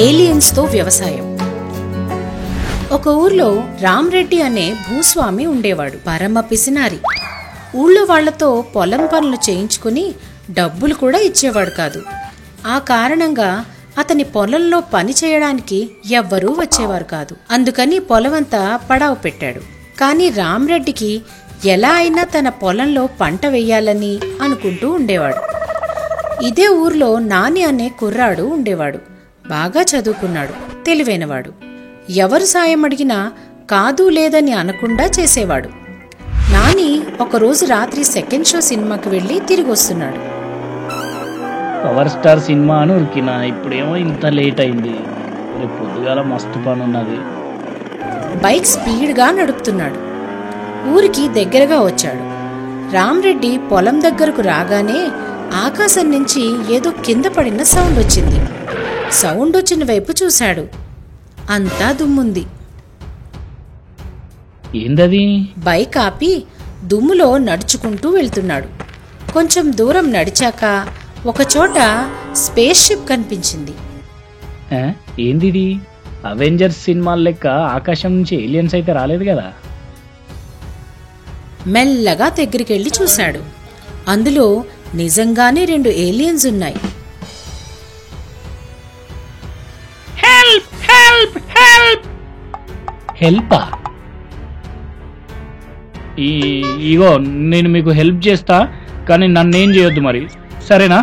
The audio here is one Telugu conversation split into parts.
ఏలియన్స్తో వ్యవసాయం. ఒక ఊర్లో రామ్రెడ్డి అనే భూస్వామి ఉండేవాడు. పరమ పిసినారి. ఊళ్ళో వాళ్లతో పొలం పనులు చేయించుకుని డబ్బులు కూడా ఇచ్చేవాడు కాదు. ఆ కారణంగా అతని పొలంలో పని చేయడానికి ఎవ్వరూ వచ్చేవారు కాదు. అందుకని పొలమంతా పడావు పెట్టాడు. కాని రామ్రెడ్డికి ఎలా అయినా తన పొలంలో పంట వెయ్యాలని అనుకుంటూ ఉండేవాడు. ఇదే ఊర్లో నాని అనే కుర్రాడు ఉండేవాడు. బాగా చదువుకున్నాడు, తెలివైనవాడు. ఎవరు సాయం అడిగినా కాదు లేదని అనకుండా చేసేవాడు. నాని ఒకరోజు రాత్రి సెకండ్ షో సినిమాకి వెళ్ళి తిరిగి వస్తున్నాడు. పవర్ స్టార్ సినిమా అని ఉరికినా, ఇప్పుడేమో ఇంత లేట్ అయింది. రేపు పొద్దుగాల మస్తు పని ఉన్నది. బైక్ స్పీడ్గా నడుపుతున్నాడు. ఊరికి దగ్గరగా వచ్చాడు. రామ్రెడ్డి పొలం దగ్గరకు రాగానే ఆకాశం నుంచి ఏదో కింద పడిన సౌండ్ వచ్చింది. సౌండ్ వచ్చిన వైపు చూశాడు. అంతా దుమ్ముంది. ఏందది? బైక్ ఆపి దుమ్ములో నడుచుకుంటూ వెళ్తున్నాడు. కొంచెం దూరం నడిచాక ఒకచోట స్పేస్ షిప్ కనిపించింది. ఏందిది? అవెంజర్స్ సినిమాల లెక్క ఆకాశం నుంచి ఏలియన్స్ అయితే రాలేదు కదా. మెల్లగా దగ్గరికెళ్ళి చూశాడు. అందులో నిజంగానే 2 ఏలియన్స్ ఉన్నాయి. హెల్ప్ హెల్ప్ హెల్ప్ హెల్పా? ఇగో నేను మీకు హెల్ప్ చేస్తా, కానీ నన్నేం చేయొద్దు మరి, సరేనా?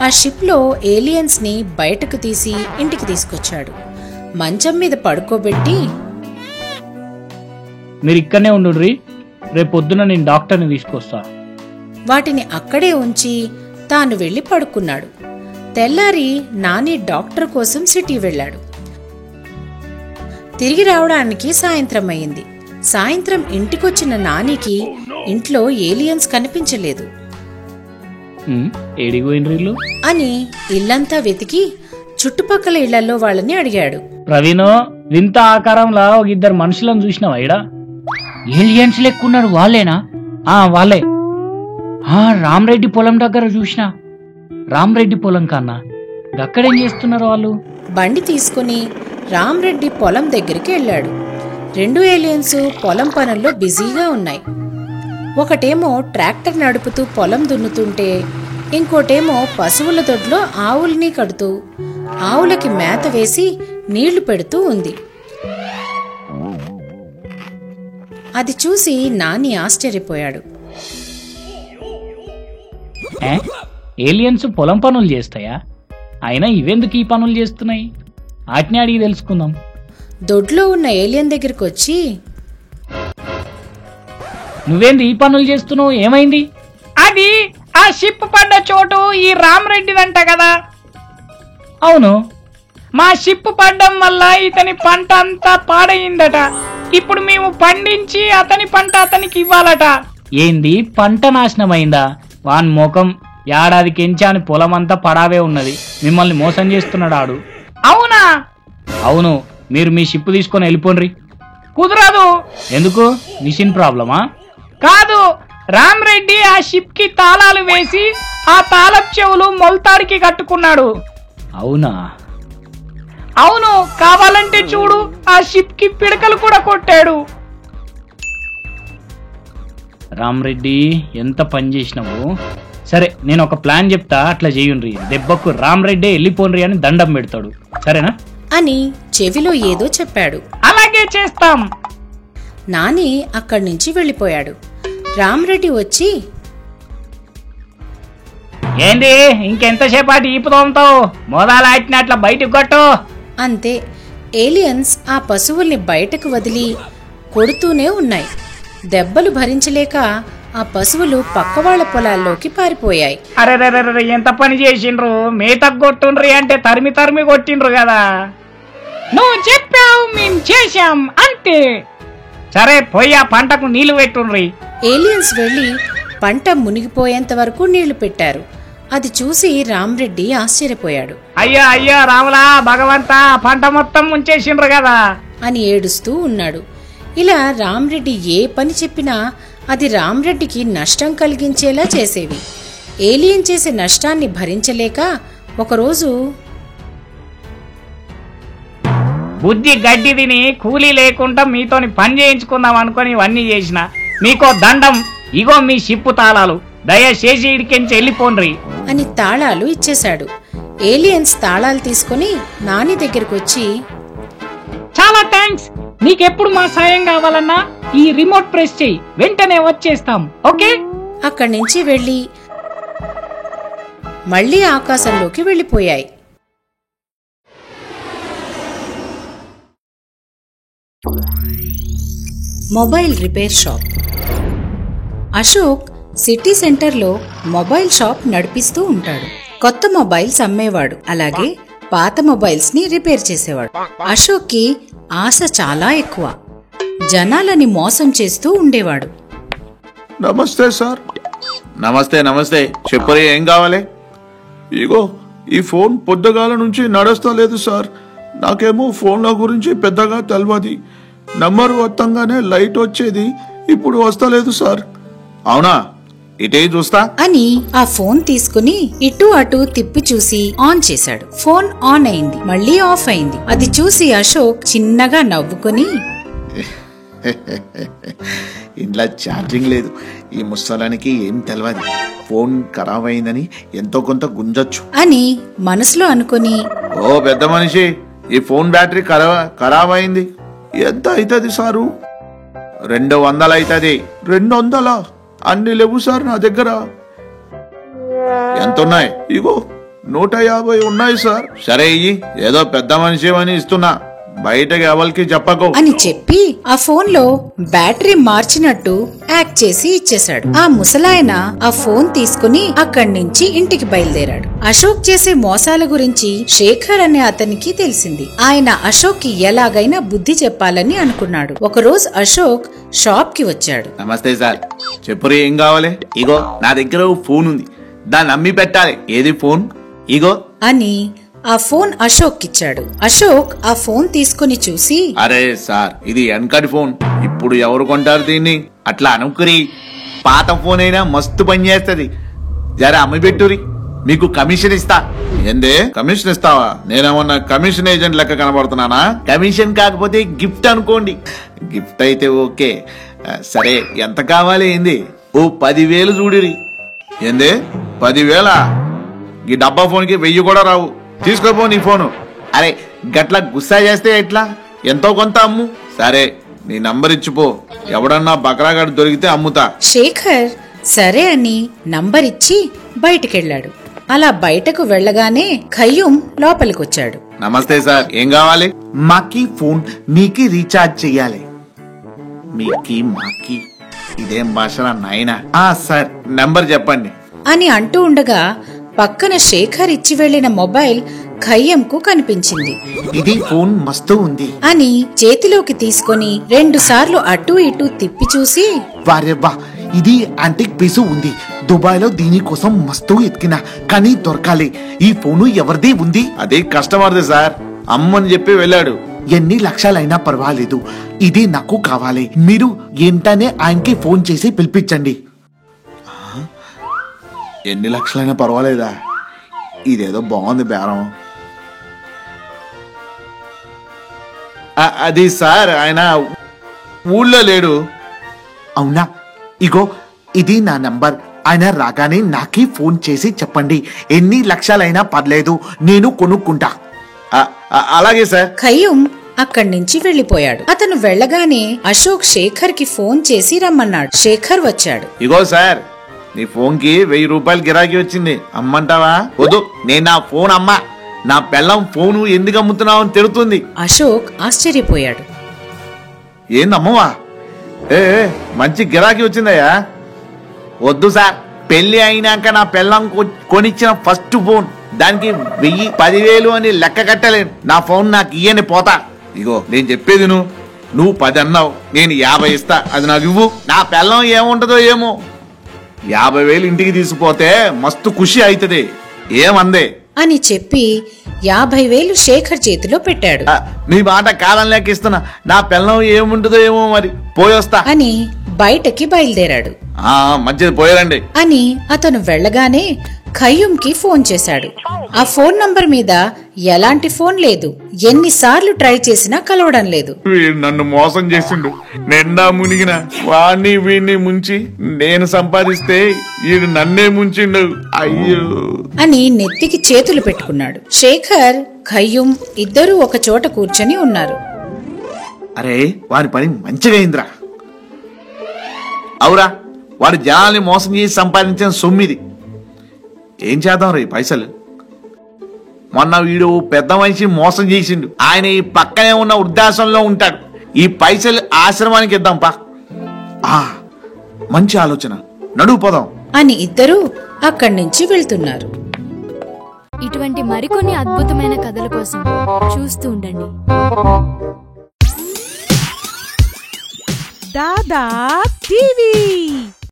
ఆ షిప్లో ఏలియన్స్ ని బయటకు తీసి ఇంటికి తీసుకొచ్చాడు. మంచం మీద పడుకోబెట్టి, మీరు ఇక్కడనే ఉండుర్రి, రేపు పొద్దున నేను డాక్టర్ని తీసుకొస్తా. వాటిని అక్కడే ఉంచి తాను వెళ్లి పడుకున్నాడు. తెల్లారి నాని డాక్టర్ కోసం సిటీ వెళ్లాడు. తిరిగి రావడానికి సాయంత్రం అయింది. సాయంత్రం ఇంటికొచ్చిన నానికి ఇంట్లో ఏలియన్స్ కనిపించలేదు. ఏడిపోయినరు అని ఇల్లంతా వెతికి చుట్టుపక్కల ఇళ్లలో వాళ్ళని అడిగాడు. ప్రవీణో, వింత ఆకారంలా ఒక 2 మనుషులను చూసినావా? ఇడా ఏలియన్స్ లెక్కున్నారు. వాళ్ళేనా? వాళ్ళే. రామ్రెడ్డి పొలం దగ్గర చూసినా. రామ్రెడ్డి పొలం కన్నా అక్కడేం చేస్తున్నారు వాళ్ళు? బండి తీసుకుని రామ్రెడ్డి పొలం దగ్గరికి వెళ్ళాడు. 2 ఏలియన్స్ పొలం పనుల్లో బిజీగా ఉన్నాయి. ఒకటేమో ట్రాక్టర్ నడుపుతూ పొలం దున్నుతుంటే, ఇంకోటేమో పశువుల దొడ్లో ఆవుల్ని కడుతూ ఆవులకి మేత వేసి నీళ్లు పెడుతూ ఉంది. అది చూసి నాని ఆశ్చర్యపోయాడు. ఏలియన్స్ పొలం పనులు చేస్తాయా? అయినా ఇవెందుకు ఈ పనులు చేస్తున్నాయి? వాటిని అడిగి తెలుసుకుందాం. దొడ్లో ఉన్న ఏలియన్ దగ్గరికి వచ్చి, నువ్వేంది ఈ పనులు చేస్తున్నావు? ఏమైంది? అది ఆ షిప్ పడ్డ చోటు ఈ రామ్రెడ్డిదంట కదా. అవును, మా షిప్ పడ్డం వల్ల ఇతని పంట అంతా పాడయిందట. ఇప్పుడు మేము పండించి అతని పంట అతనికి ఇవ్వాలట. ఏంది? పంట నాశనమైందా? వాన్ మోకం, ఏడాదికి ఎంచాని పొలం అంతా పడావే ఉన్నది. మిమ్మల్ని మోసం చేస్తున్నాడు ఆడు. అవునా? అవును, మీరు మీ షిప్ తీసుకొని వెళ్ళిపోండ్రి. కుదరదు. ఎందుకు? మిషన్ ప్రాబ్లమా? కాదు, రామ్రెడ్డి ఆ షిప్ కి తాళాలు వేసి ఆ తాళపు చెవులు మొల్తాడికి కట్టుకున్నాడు. అవునా? అవును, కావాలంటే చూడు, ఆ షిప్ కి పిడకలు కూడా కొట్టాడు. రామ్రెడ్డి, ఎంత పని చేసినావు. సరే, నేను ఒక ప్లాన్ చెప్తా, అట్లా చేయుండ్రి. దెబ్బకు రామ్రెడ్డి వెళ్ళిపోండ్రి అని దండం పెడతాడు, సరేనా? అని చెవిలో ఏదో చెప్పాడు. అలాగే చేస్తాం. నాని అక్కడి నుంచి వెళ్ళిపోయాడు. రామ్రెడ్డి వచ్చి, ఏంది ఇంకెంతసేపాటి ఈపు తోముతావు? మోదాలాటినట్ల బయటకు కొట్టు. అంతే. ఏలియన్స్ ఆ పశువుల్ని బయటకు వదిలి కొడుతూనే ఉన్నాయి. దెబ్బలు భరించలేక ఆ పశువులు పక్కవాళ్ల పొలాల్లోకి పారిపోయాయి. అరే ఎంత పని చేసిండ్రు! మేతకు కొట్టుండ్రి అంటే తరిమి తరిమి కొట్టిండ్రు కదా. నువ్వు చెప్పావు, మేం చేశాం, అంతే. సరే, పోయి ఆ పంటకు నీళ్లు పెట్టుండ్రి. ఏలియన్స్ వెళ్లి పంట మునిగిపోయేంత వరకు నీళ్లు పెట్టారు. అది చూసి రామ్రెడ్డి ఆశ్చర్యపోయాడు. అయ్యా రాములా, భగవంతా, పంట మొత్తం ముంచేసిండ్రు కదా అని ఏడుస్తూ ఉన్నాడు. ఇలా రామ్రెడ్డి ఏ పని చెప్పినా అది రామ్రెడ్డికి నష్టం కలిగించేలా చేసేవి. ఏలియన్ చేసే నష్టాన్ని భరించలేక ఒకరోజు బుద్ధి గడ్డి తిని కూలీ లేకుండా మీతోని పని చేయించుకుందాం అనుకుని ఇవన్నీ చేసిన. మీకో దండం, ఇగో మీ షిప్పు తాళాలు, దయచేసి ఇడికెంచి వెళ్ళిపోండ్రి అని తాళాలు ఇచ్చేశాడు. ఏలియన్స్ తాళాలు తీసుకుని నాని దగ్గరకొచ్చి, చాలా థ్యాంక్స్. నీకెప్పుడు మా సాయం కావాలన్నా ఈ రిమోట్ ప్రెస్ చెయ్యి, వెంటనే వచ్చేస్తాం. ఓకే? అక్కడి నుంచి వెళ్ళి మళ్లీ ఆకాశంలోకి వెళ్ళిపోయాయి. Mobile repair shop. Ashok city సెంటర్లో మొబైల్ షాప్ నడిపిస్తూ ఉంటాడు. కొత్త మొబైల్స్ అమ్మేవాడు, అలాగే పాత మొబైల్స్ ని రిపేర్ చేసేవాడు. అశోక్ కి ఆశ చాలా ఎక్కువ. జనాలని మోసం చేస్తూ ఉండేవాడు. నమస్తే సార్. నమస్తే నమస్తే, చెప్పరే ఏం కావాలి? ఇగో ఈ ఫోన్ పొద్దుగాల నుంచి నడుస్తా లేదు సార్. నాకేమో ఫోన్ల గురించి పెద్దగా తెలియదు. నంబరు వత్తంగానే లైట్ వచ్చేది, ఇప్పుడు వస్తలేదు సార్. అవునా, ఇటే చూస్తా అని ఆ ఫోన్ తీసుకుని ఇటు అటు తిప్పి చూసి ఆన్ చేశాడు. ఫోన్ ఆన్ అయింది, మళ్ళీ ఆఫ్ అయింది. అది చూసి అశోక్ చిన్నగా నవ్వుకుని, ఇంట్లో ఛార్జింగ్ లేదు, ఈ ముసలానికి ఏం తెలియదు, ఫోన్ ఖరాబ్ అయిందని ఎంతో కొంత గుంజొచ్చు అని మనసులో అనుకుని, ఓ పెద్ద మనిషి, ఈ ఫోన్ బ్యాటరీ ఖరాబ్ అయింది, ఎంత అవుతుంది సారు? 200 అవుతుంది. 200? అన్ని లేవు సార్ నా దగ్గర. ఎంత ఉన్నాయి? ఇగో 150 ఉన్నాయి సార్. సరే ఇయ్యి, ఏదో పెద్ద మనిషి అని ఇస్తున్నా, బయటకి ఎవరికి చెప్పకు అని చెప్పి ఆ ఫోన్ లో బ్యాటరీ మార్చినట్టు యాక్ట్ చేసి ఇచ్చేశాడు. ఆ ముసలాయన ఆ ఫోన్ తీసుకుని అక్కడి నుంచి ఇంటికి బయలుదేరాడు. అశోక్ చేసే మోసాల గురించి శేఖర్ అనే అతనికి తెలిసింది. ఆయన అశోక్ కి ఎలాగైనా బుద్ధి చెప్పాలని అనుకున్నాడు. ఒకరోజు అశోక్ షాప్ కి వచ్చాడు. నమస్తే సార్, చెప్పురి ఏం కావాలి? ఇగో నా దగ్గర ఫోన్ ఉంది, దాన్ని అమ్మి పెట్టాలి. ఏది ఫోన్? ఇగో అని ఆ ఫోన్ అశోక్ ఇచ్చాడు. అశోక్ ఆ ఫోన్ తీసుకుని చూసి, అరే సార్, ఇది వెనకటి ఫోన్, ఇప్పుడు ఎవరు కొంటారు దీన్ని? అట్లా అనుకురి, పాత ఫోన్ అయినా మస్తు పని చేస్తుంది, జర అమ్మి పెట్టురి, మీకు కమిషన్ ఇస్తా. ఏందే కమిషన్ ఇస్తావా? నేనేమన్నా కమిషన్ ఏజెంట్ లెక్క కనబడుతున్నానా? కమిషన్ కాకపోతే గిఫ్ట్ అనుకోండి. గిఫ్ట్ అయితే ఓకే, సరే ఎంత కావాలి? ఏంది? ఓ 10,000 చూడిరి. ఏందే 10,000? ఈ డబ్బా ఫోన్ కి 1000 కూడా రావు, తీసుకోపో నీ ఫోను. అరే గట్లా గుస్సా చేస్తే ఎట్లా? ఎంతో కొంత అమ్ము. సరే నీ నంబర్ ఇచ్చిపో, ఎవడన్నా బకరాగాడు దొరికితే అమ్ముతా. శేఖర్ సరే అని నంబర్ ఇచ్చి బయటికెళ్లాడు. అలా బయటకు వెళ్లగానే ఖయ్యూం లోపలికొచ్చాడు. నమస్తే సార్, ఏం కావాలి? మాకి ఫోన్ మీకి రీఛార్జ్ చెయ్యాలి. మీకి మాకి ఇదేం భాషరా నాయనా? సార్ నంబర్ చెప్పండి అని అంటూ ఉండగా పక్కన శేఖర్ ఇచ్చి వెళ్లిన మొబైల్ ఖయ్యంకు కనిపించింది. ఇది ఫోన్ మస్తు ఉంది అని చేతిలోకి తీసుకుని 2 సార్లు అటూ ఇటూ తిప్పి చూసి, వారెవ్వా, ఇది యాంటిక్ పీసు ఉంది, దుబాయ్ లో దీనికోసం మస్తు ఎత్కిన, కానీ దొరకాలి. ఈ ఫోను ఎవరిది ఉంది? అది కస్టమర్ది సార్, అమ్మని చెప్పి వెళ్ళాడు. ఎన్ని లక్షలైనా పర్వాలేదు, ఇది నాకు కావాలి. మీరు ఏంటనే ఆయనకి ఫోన్ చేసి పిలిపించండి. ఎన్ని లక్షలైనా పర్వాలేదా? ఇదేదో బాగుంది బేరం. అది సార్, ఆయన ఊళ్ళో లేడు. అవునా? ఇగో ఇది నా నంబర్, ఆయన రాగానే నాకి ఫోన్ చేసి చెప్పండి. ఎన్ని లక్షలైనా పర్లేదు, నేను కొనుక్కుంటా. అలాగే సార్. ఖయ్యూం అక్కడి నుంచి వెళ్లిపోయాడు. అతను వెళ్లగానే అశోక్ శేఖర్ కి ఫోన్ చేసి రమ్మన్నాడు. శేఖర్ వచ్చాడు. ఇగో సార్, నీ ఫోన్ కి 1000 రూపాయలు గిరాకీ వచ్చింది, అమ్మంటావా? వద్దు, నేను నా ఫోన్ అమ్మా. నా పెళ్ళం ఫోను ఎందుకు అమ్ముతున్నావు అని తిడుతుంది. అశోక్ ఆశ్చర్యపోయాడు. ఏందమ్మవా? మంచి గిరాకీ వచ్చిందయ్యా. వద్దు సార్, పెళ్లి అయినాక నా పెళ్ళం కొనిచ్చిన ఫస్ట్ ఫోన్, దానికి 1000 10,000 అని లెక్క కట్టలేను. నా ఫోన్ నాకు ఇయ్యని పోతా. ఇగో నేను చెప్పేది నువ్వు 10 అన్నావు, నేను 50 ఇస్తా, అది నాకు ఇవ్వు. నా పెళ్ళం ఏముంటదో ఏమో, 50,000 ఇంటికి తీసుకుపోతే మస్తు ఖుషి అవుతుంది, ఏమందే అని చెప్పి 50,000 శేఖర్ చేతిలో పెట్టాడు. నీ మాట కాలం లెక్క ఇస్తున్నా, నా పెళ్ళం ఏముంటుందో ఏమో, మరి పోయొస్తా అని బయటకి బయలుదేరాడు. మంచిది, పోయారండి అని అతను వెళ్లగానే ఖయ్యూంకి ఫోన్ చేశాడు. ఆ ఫోన్ నంబర్ మీద ఎలాంటి ఫోన్ లేదు. ఎన్నిసార్లు ట్రై చేసినా కలవడం లేదు. వీడు నన్ను మోసం చేసిండు. నిండా మునిగిన వాణ్ణి వీణ్ణి ముంచి నేను సంపాదిస్తే వీడు నన్నే ముంచిండు. అయ్యో అని నెత్తికి చేతులు పెట్టుకున్నాడు. శేఖర్, ఖయ్యూం ఇద్దరూ ఒక చోట కూర్చొని ఉన్నారు. అరే వాడి పని మంచిగా అయిందిరా. అవురా, వాడు జనాల్ని మోసం చేసి సంపాదించిన సొమ్మిది. ఏం చేద్దాం రే పైసలు? మొన్న వీడు పెద్ద మనిషి మోసం చేసిండు. ఆయన ఈ పక్కనే ఉన్న వృద్ధాశ్రమంలో ఉంటాడు. ఈ పైసలు ఆశ్రమానికి ఇద్దాం పా. మంచి ఆలోచన, నడువు పోదాం అని ఇద్దరూ అక్కడి నుంచి వెళ్తున్నారు. ఇటువంటి మరికొన్ని అద్భుతమైన కథల కోసం చూస్తూ ఉండండి. దాదా టీవీ.